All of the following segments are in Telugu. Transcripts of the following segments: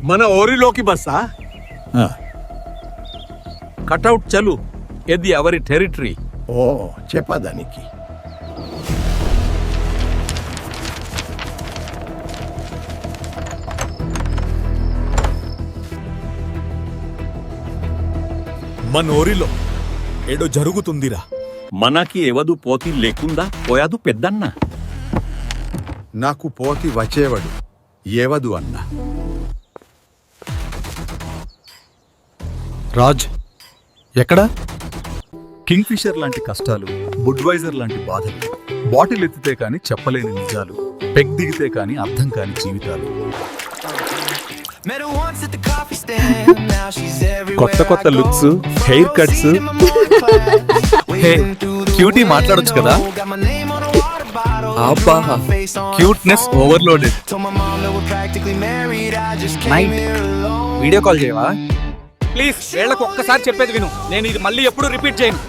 మన ఓరిలోకి బస్సా? కటౌట్ చలు, ఇది అవరి టెరిటరీ. ఓ చెప్పదానికి. మన ఓరిలో ఏడో జరుగుతుందిరా. మనకి ఎవదు పోతి లేకుండా పోయాదు పెద్దన్న. నాకు పోతి వచ్చేవాడు ఏవదు అన్న. రాజ్ ఎక్కడా? కింగ్ ఫిషర్ లాంటి కష్టాలు, బుడ్వైజర్ లాంటి బాధలు, బాటిల్ ఎత్తితే కాని చెప్పలేని నిజాలు, పెగ్ దిగితే కాని అర్థం కాని జీవితాలు. కొత్త కొత్త లుక్స్, హెయిర్ కట్స్. హే, క్యూటీ మాట్లాడొచ్చు కదా? అబ్బా, cuteness overloaded. Night video call చేయవా ప్లీజ్? వీళ్ళకు ఒక్కసారి చెప్పేది విను, నేను ఇది మళ్ళీ ఎప్పుడు రిపీట్ చేయను.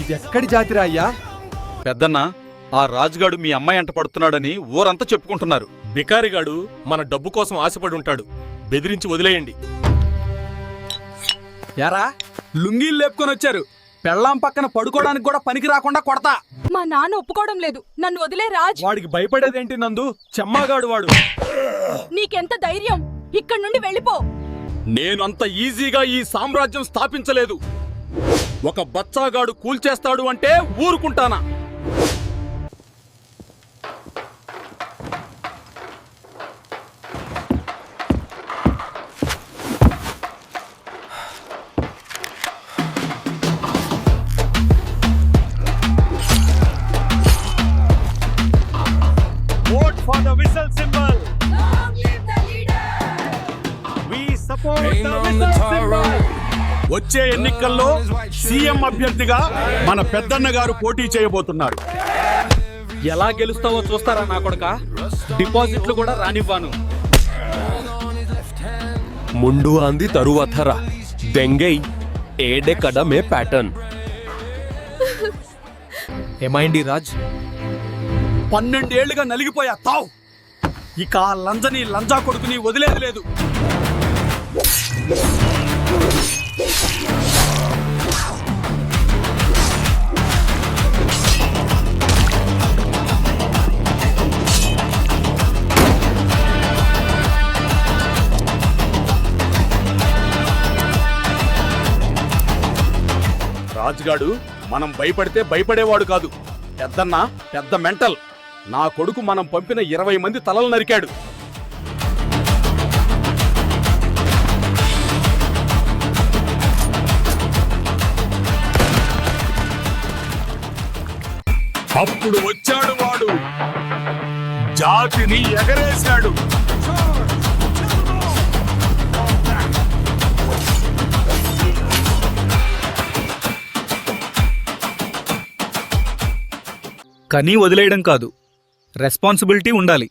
ఇది ఎక్కడి జాతిరా అయ్యా? పెద్దన్న, ఆ రాజుగాడు మీ అమ్మాయి అంట పడుతున్నాడని ఊరంతా చెప్పుకుంటున్నారు. బికారిగాడు మన డబ్బు కోసం ఆశపడి ఉంటాడు, బెదిరించి వదిలేయండి. యారా, లుంగీలు లేపుకొని వచ్చారు, పెళ్ళాం పక్కన పడుకోవడానికి కూడా పనికి రాకుండా కొడతా. మా నాన్న ఒప్పుకోవడం లేదు, నన్ను వదిలే రాజ్. వాడికి భయపడేదేంటి నందు? చెమ్మాగాడు వాడు. నీకెంత ధైర్యం? ఇక్కడి నుండి వెళ్ళిపో. నేనంత ఈజీగా ఈ సామ్రాజ్యం స్థాపించలేదు. ఒక బచ్చాగాడు కూల్చేస్తాడు అంటే ఊరుకుంటానా? Vote for the whistle symbol. We support the whistle symbol. వచ్చే ఎన్నికల్లో సీఎం అభ్యర్థిగా మన పెద్దన్న గారు పోటీ చేయబోతున్నారు. ఎలా గెలుస్తావో చూస్తారా నా కొడుక? డిపాజిట్లు కూడా రానివ్వాను. ముందు అంది తరువాత రా దెంగై ఏడే కడమే ప్యాటర్న్. ఏమైంది రాజ్? 12 ఏళ్లుగా నలిగిపోయా తావ్. ఇక ఆ లంజని లంజా కొడుకుని వదిలేది లేదు. రాజుగాడు మనం భయపడితే భయపడేవాడు కాదు. పెద్దన్న పెద్ద మెంటల్. నా కొడుకు మనం పంపిన 20 మంది తలలు నరికాడు. అప్పుడు వచ్చాడు వాడు, జాతిని ఎగరేశాడు. కనీ వదిలేయడం కాదు, రెస్పాన్సిబిలిటీ ఉండాలి.